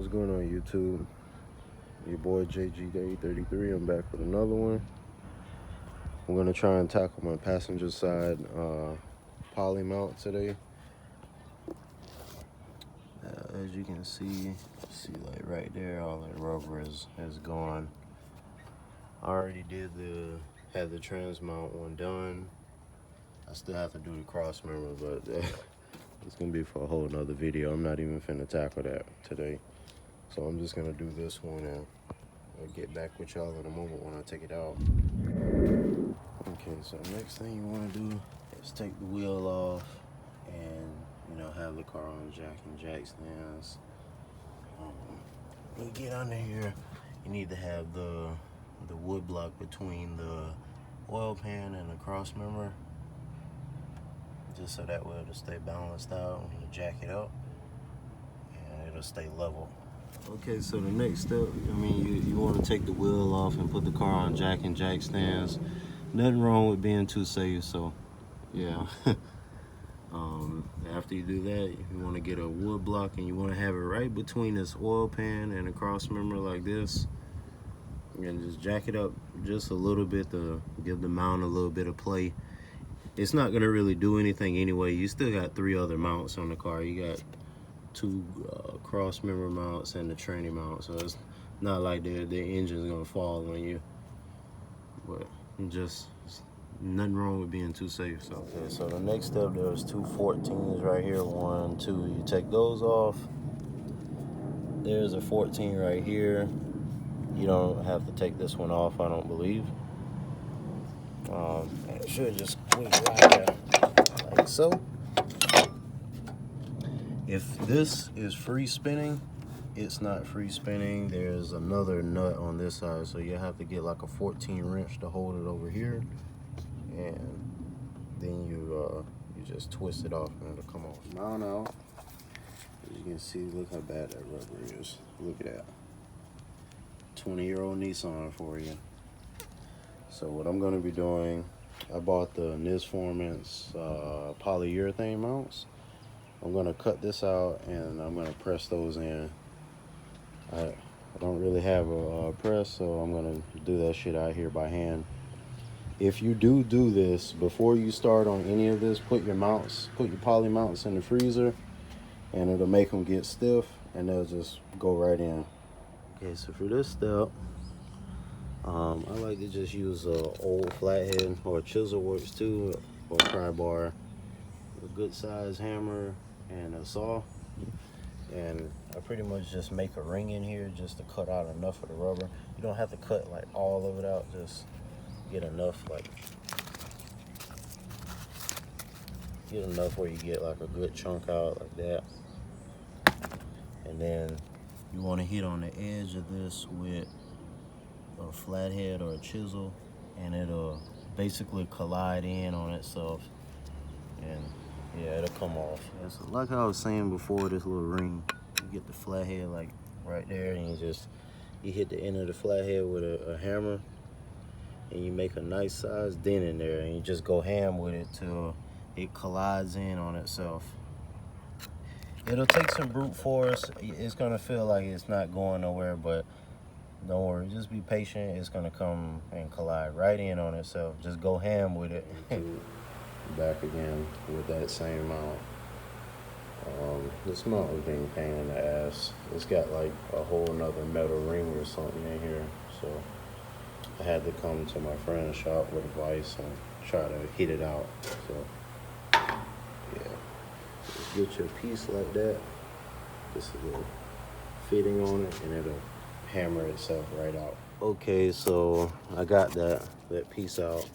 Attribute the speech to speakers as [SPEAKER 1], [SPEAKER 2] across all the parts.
[SPEAKER 1] What's going on, YouTube? Your boy JG33. I'm back with another one. I'm gonna try and tackle my passenger side poly mount today. As you can see like right there, all that rubber is gone. I already had the trans mount one done. I still have to do the cross member, but it's gonna be for a whole nother video. I'm not even finna tackle that today. So I'm just gonna do this one and I'll get back with y'all in a moment when I take it out. Okay, so next thing you wanna do is take the wheel off and have the car on jack stands. When you get under here, you need to have the wood block between the oil pan and the cross member, just so that way it'll stay balanced out when you jack it up and it'll stay level. Okay, so the next step, you want to take the wheel off and put the car on jack stands. Nothing wrong with being too safe, so yeah. After you do that, you want to get a wood block and you want to have it right between this oil pan and the cross member like this. And just jack it up just a little bit to give the mount a little bit of play. It's not going to really do anything anyway. You still got 3 other mounts on the car. You got 2 cross member mounts and the tranny mount, so it's not like the engine's going to fall on you. But just nothing wrong with being too safe. So okay, so the next step, there's 2 14s right here. 1, 2. You take those off. There's a 14 right here. You don't have to take this one off, I don't believe. It should just squeeze right there, like so. If this is free spinning, it's not free spinning. There's another nut on this side, so you have to get like a 14 wrench to hold it over here, and then you just twist it off and it'll come off. Mount out. As you can see, look how bad that rubber is. Look at that. 20-year-old Nissan for you. So what I'm going to be doing, I bought the Nisformance polyurethane mounts. I'm going to cut this out and I'm going to press those in. I don't really have a press, so I'm going to do that shit out here by hand. If you do this, before you start on any of this, put your poly mounts in the freezer, and it'll make them get stiff and they'll just go right in. Okay, so for this step, I like to just use an old flathead, or a chisel works too, or a pry bar, a good size hammer and a saw, and I pretty much just make a ring in here just to cut out enough of the rubber. You don't have to cut like all of it out, just get enough where you get like a good chunk out like that. And then you want to hit on the edge of this with a flathead or a chisel, and it'll basically collide in on itself, and yeah, it'll come off. Yeah, so like I was saying before, this little ring, you get the flathead like right there, and you hit the end of the flathead with a hammer, and you make a nice size dent in there, and you just go ham with it till it collides in on itself. It'll take some brute force. It's gonna feel like it's not going nowhere, but don't worry, just be patient. It's gonna come and collide right in on itself. Just go ham with it. Back again with that same mount. This mount was being a pain in the ass. It's got like a whole nother metal ring or something in here, so I had to come to my friend's shop with a vise and try to hit it out. So yeah, just get your piece like that, just a little fitting on it, and it'll hammer itself right out. Okay, so I got that piece out.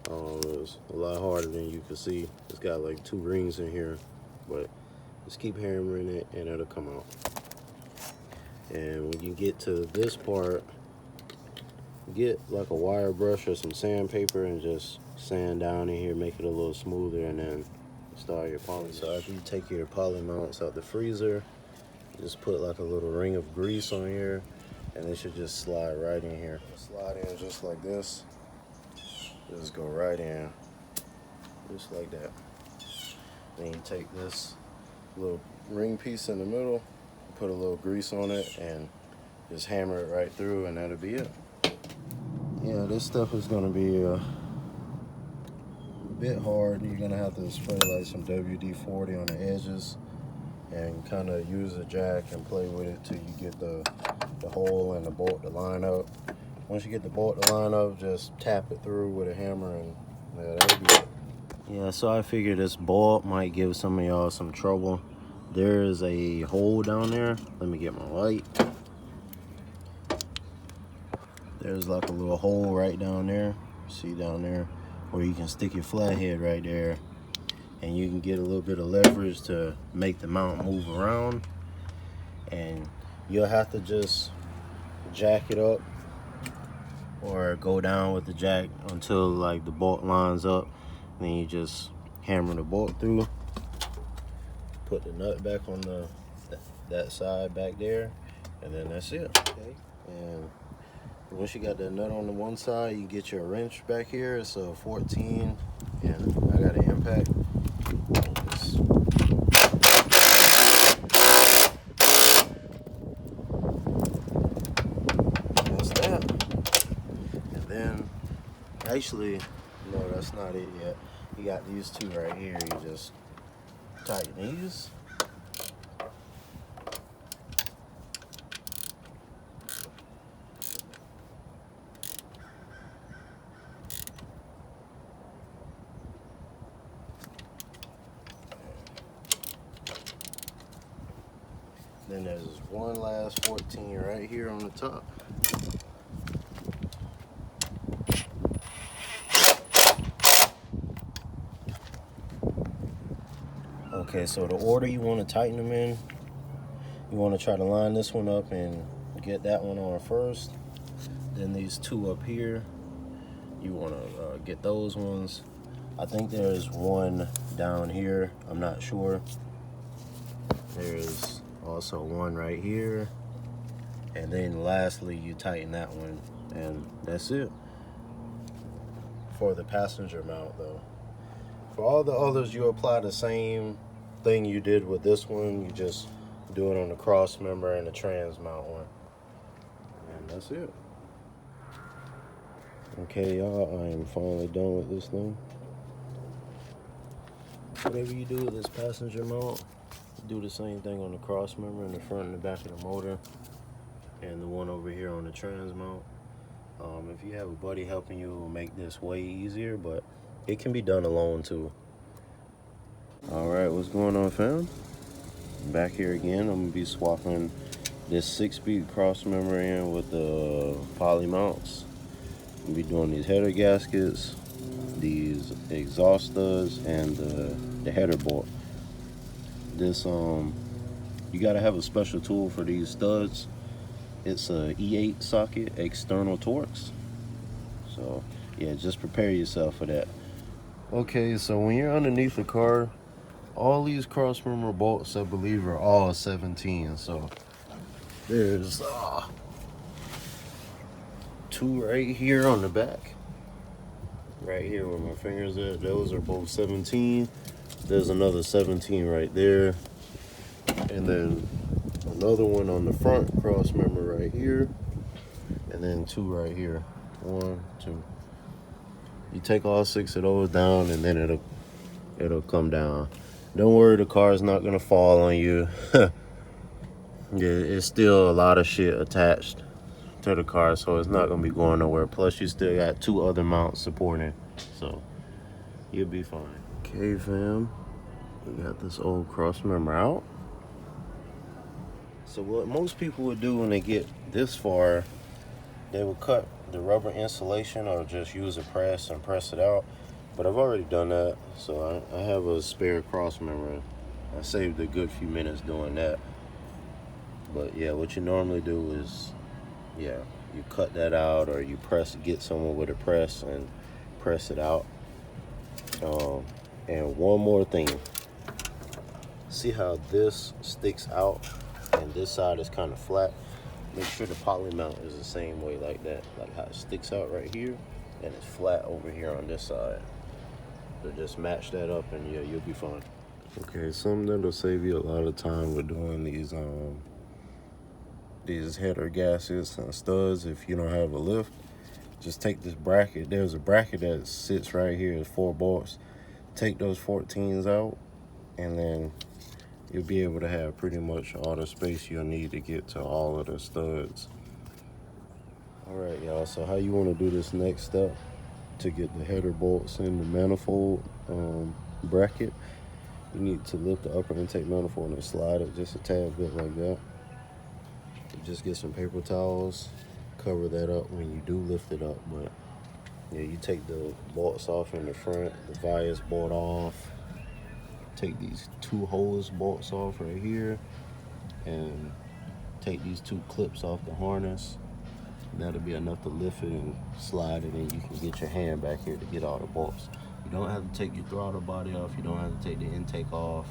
[SPEAKER 1] It was a lot harder than you can see. It's got like 2 rings in here, but just keep hammering it and it'll come out. And when you get to this part, get like a wire brush or some sandpaper and just sand down in here, make it a little smoother, and then start your poly. So after you take your poly mounts out the freezer, just put like a little ring of grease on here, and it should just slide right in here. Slide in just like this. Just go right in, just like that. Then you take this little ring piece in the middle, put a little grease on it and just hammer it right through, and that'll be it. Yeah, this stuff is gonna be a bit hard. You're gonna have to spray like some WD-40 on the edges and kind of use a jack and play with it till you get the hole and the bolt to line up. Once you get the bolt to line up, just tap it through with a hammer, and yeah, that'll be it. Yeah, so I figured this bolt might give some of y'all some trouble. There's a hole down there. Let me get my light. There's like a little hole right down there. See down there where you can stick your flathead right there, and you can get a little bit of leverage to make the mount move around. And you'll have to just jack it up or go down with the jack until like the bolt lines up. Then you just hammer the bolt through, put the nut back on that side back there, and then that's it. Okay. And once you got that nut on the one side, you get your wrench back here. It's a 14, and I got an impact. That's that. And then, actually, no, that's not it yet. You got these two right here. You just tighten these. Then there's one last 14 right here on the top. Okay, so the order you want to tighten them in, you want to try to line this one up and get that one on first. Then these two up here, you want to get those ones. I think there's one down here. I'm not sure. There's also one right here, and then lastly you tighten that one, and that's it for the passenger mount. Though for all the others, you apply the same thing you did with this one. You just do it on the cross member and the trans mount one, and that's it. Okay, y'all, I am finally done with this thing. Whatever you do with this passenger mount, do the same thing on the cross member in the front and the back of the motor, and the one over here on the trans mount. If you have a buddy helping you, it will make this way easier, but it can be done alone too. All right, what's going on, fam? Back here again. I'm gonna be swapping this 6-speed cross member in with the poly mounts. We'll be doing these header gaskets, these exhaust studs, and the header bolt. This you gotta have a special tool for these studs. It's a E8 socket, external Torx. So yeah, just prepare yourself for that. Okay, so when you're underneath the car, all these cross member bolts, I believe, are all 17. So there's two right here on the back, right here where my fingers are. Those are both 17. There's another 17 right there, and then another one on the front cross member right here, and then two right here. 1, 2. You take all 6 of those down, and then it'll come down. Don't worry, the car is not gonna fall on you. Yeah, it's still a lot of shit attached to the car, so it's not gonna be going nowhere. Plus, you still got 2 other mounts supporting, so you'll be fine. Okay, fam, we got this old cross member out. So what most people would do when they get this far, they would cut the rubber insulation or just use a press and press it out. But I've already done that, so I have a spare cross member. I saved a good few minutes doing that. But yeah, what you normally do is, yeah, you cut that out, or you get someone with a press and press it out. And one more thing, see how this sticks out and this side is kind of flat? Make sure the poly mount is the same way, like that, like how it sticks out right here and it's flat over here on this side. So just match that up, and yeah, you'll be fine. Okay, something that'll save you a lot of time with doing these these header gaskets and studs if you don't have a lift. Just take this bracket. There's a bracket that sits right here. It's 4 bolts. Take those 14s out, and then you'll be able to have pretty much all the space you'll need to get to all of the studs. All right, y'all, so how you want to do this next step to get the header bolts in the manifold bracket, you need to lift the upper intake manifold and slide it just a tad bit like that. Just get some paper towels, cover that up when you do lift it up. But yeah, you take the bolts off in the front, the bias bolt off, take these 2 hose bolts off right here, and take these 2 clips off the harness. That'll be enough to lift it and slide it, and you can get your hand back here to get all the bolts. You don't have to take your throttle body off, you don't have to take the intake off,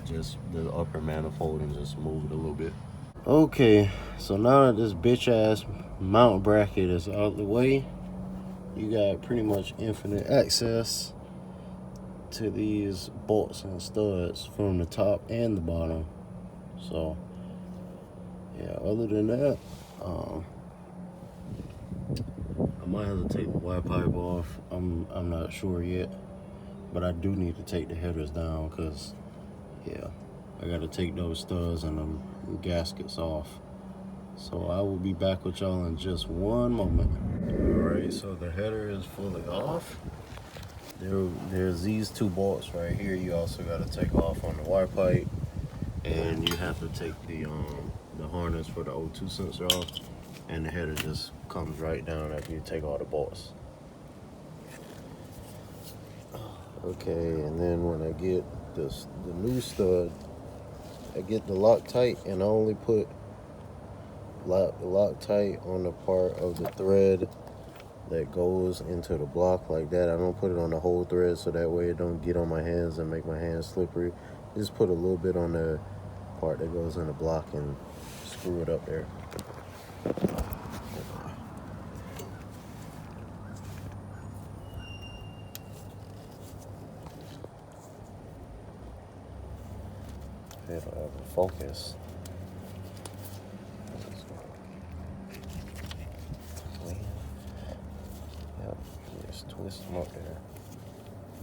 [SPEAKER 1] just the upper manifold, and just move it a little bit. Okay, so now that this bitch ass mount bracket is out of the way, you got pretty much infinite access to these bolts and studs from the top and the bottom. So yeah, other than that, I might have to take the Y pipe off. I'm not sure yet, but I do need to take the headers down, because yeah, I got to take those studs and them gaskets off. So I will be back with y'all in just one moment. All right, so the header is fully off. There's these 2 bolts right here. You also got to take off on the Y pipe, and you have to take the harness for the O2 sensor off, and the header just comes right down after you take all the bolts. Okay, and then when I get the new stud, I get the Loctite, and I only put Loctite on the part of the thread that goes into the block like that. I don't put it on the whole thread, so that way it don't get on my hands and make my hands slippery. Just put a little bit on the part that goes in the block and screw it up there. It'll have a focus. Yep, just twist them up there.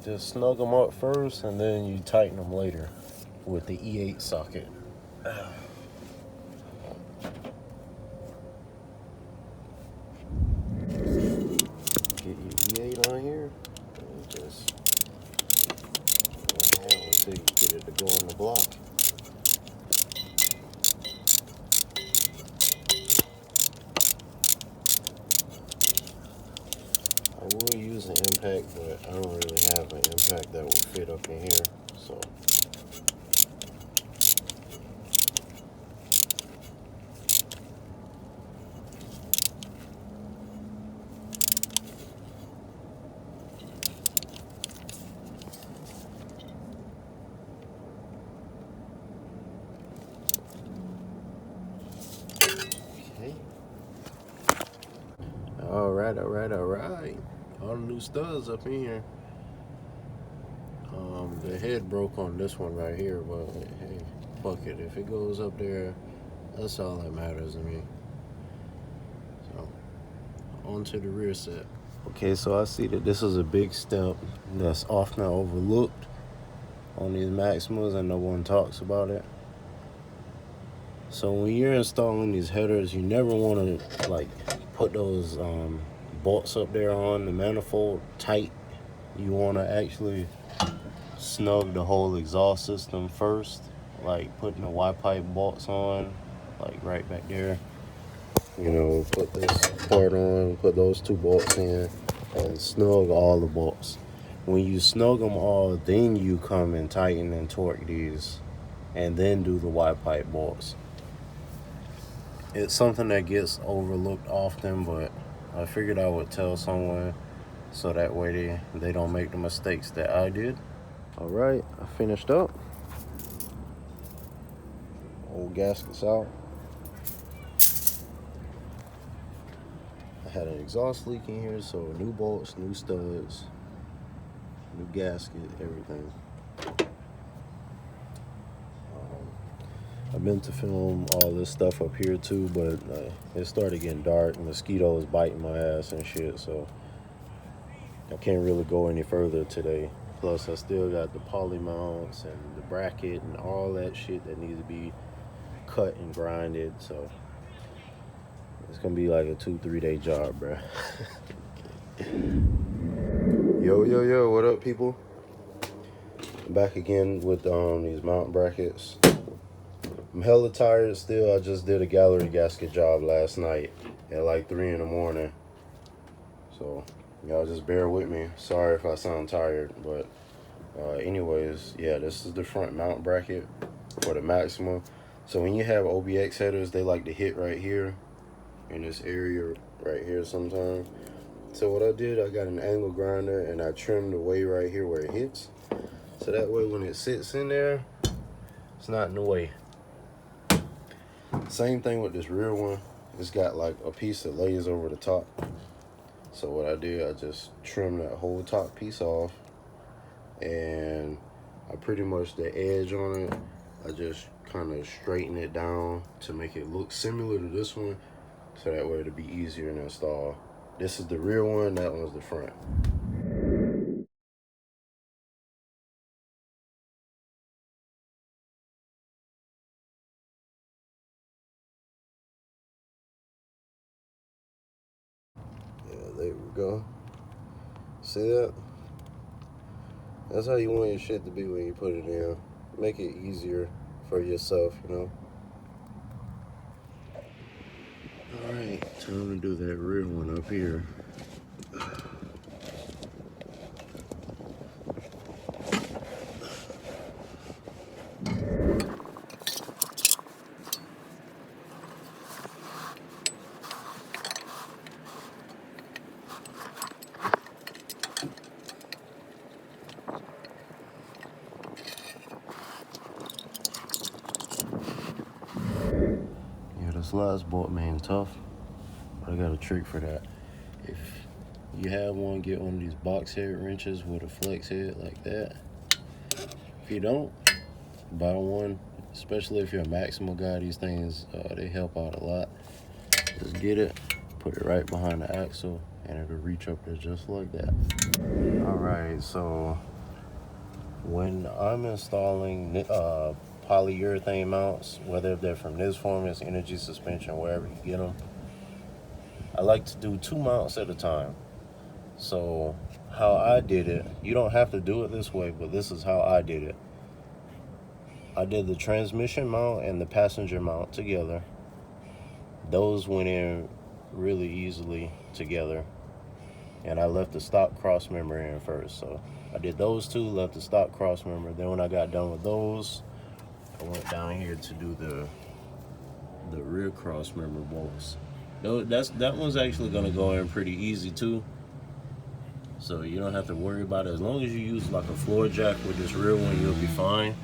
[SPEAKER 1] Just snug them up first, and then you tighten them later with the E8 socket. Get your E8 on here, and just until you get it to go on the block. I will use an impact, but I don't really have an impact that will fit up in here, so. Okay. All right. All the new studs up in here. The head broke on this one right here, but hey, fuck it. If it goes up there, that's all that matters to me. So, on to the rear set. Okay, so I see that this is a big step that's often overlooked on these Maximas, and no one talks about it. So when you're installing these headers, you never want to like put those bolts up there on the manifold tight. You want to actually snug the whole exhaust system first, like putting the Y pipe bolts on, like right back there. You know, put this part on, put those 2 bolts in, and snug all the bolts. When you snug them all, then you come and tighten and torque these, and then do the Y pipe bolts. It's something that gets overlooked often, but I figured I would tell someone so that way they don't make the mistakes that I did. All right, I finished up. Old gaskets out. I had an exhaust leak in here, so new bolts, new studs, new gasket, everything. I meant to film all this stuff up here too, but it started getting dark. Mosquitoes biting my ass and shit, so I can't really go any further today. Plus, I still got the poly mounts and the bracket and all that shit that needs to be cut and grinded. So it's gonna be like a 2-3 day job, bruh. Yo, what up, people? I'm back again with these mount brackets. I'm hella tired still. I just did a gallery gasket job last night at like 3 in the morning. So y'all just bear with me. Sorry if I sound tired, but anyways, yeah, this is the front mount bracket for the Maxima. So when you have OBX headers, they like to hit right here in this area right here sometimes. So what I did, I got an angle grinder and I trimmed the way right here where it hits. So that way when it sits in there, it's not in the way. Same thing with this rear one. It's got like a piece that lays over the top. So what I did, I just trimmed that whole top piece off, and I pretty much, the edge on it, I just kind of straighten it down to make it look similar to this one, so that way it'll be easier to install. This is the rear one, that one's the front. Yeah, there we go. See that? That's how you want your shit to be when you put it in. Make it easier for yourself, you know? Alright, time to do that rear one up here. Yeah, this last bolt, man, tough. But I got a trick for that. If you have one, get one of these box head wrenches with a flex head like that. If you don't, buy one, especially if you're a Maxima guy. These things, they help out a lot. Just get it, put it right behind the axle, and it'll reach up there just like that. All right, so when I'm installing polyurethane mounts, whether they're from Nisformance, Energy Suspension, wherever you get them, I like to do 2 mounts at a time. So how I did it, you don't have to do it this way, but this is how I did it. I did the transmission mount and the passenger mount together. Those went in really easily together. And I left the stock cross member in first. So I did those 2, left the stock cross member. Then when I got done with those, I went down here to do the rear cross member bolts. That one's actually gonna go in pretty easy too. So you don't have to worry about it. As long as you use like a floor jack with this rear one, you'll be fine.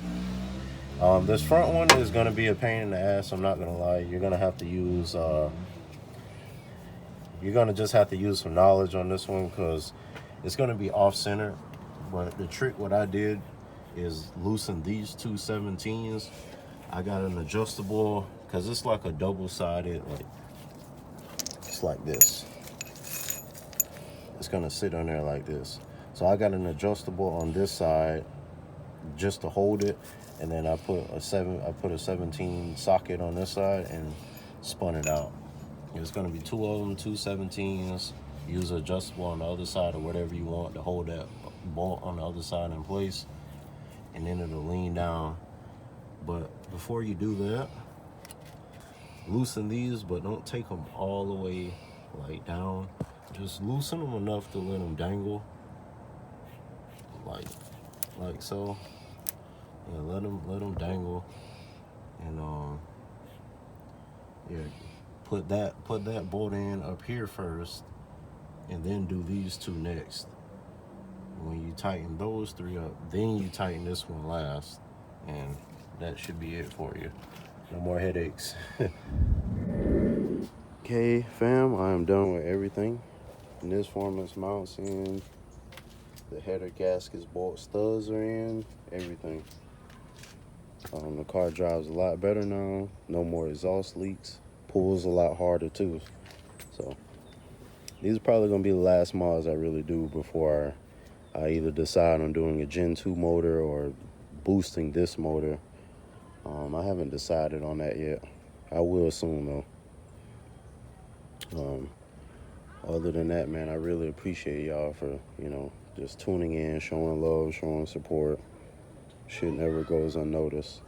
[SPEAKER 1] This front one is gonna be a pain in the ass, I'm not gonna lie. You're gonna have to use you're gonna just have to use some knowledge on this one, because it's gonna be off-center. But the trick, what I did is loosen these 2 17s. I got an adjustable, because it's like a double-sided, like it's like this. It's gonna sit on there like this. So I got an adjustable on this side just to hold it, and then I put a 17 socket on this side and spun it out. It's gonna be 2 of them, 2 17s. Use an adjustable on the other side or whatever you want to hold that bolt on the other side in place, and then it'll lean down. But before you do that, loosen these, but don't take them all the way like down. Just loosen them enough to let them dangle, like so. Yeah, let them dangle, and yeah, put that bolt in up here first, and then do these 2 next. When you tighten those 3 up, then you tighten this one last, and that should be it for you. No more headaches. Okay, fam, I am done with everything. Nisformance mounts in, the header gaskets, bolt studs are in, everything. The car drives a lot better now. No more exhaust leaks. Pulls a lot harder too. So these are probably gonna be the last mods I really do before I either decide on doing a Gen 2 motor or boosting this motor. I haven't decided on that yet. I will soon though. Other than that, man, I really appreciate y'all for, just tuning in, showing love, showing support. Shit never goes unnoticed.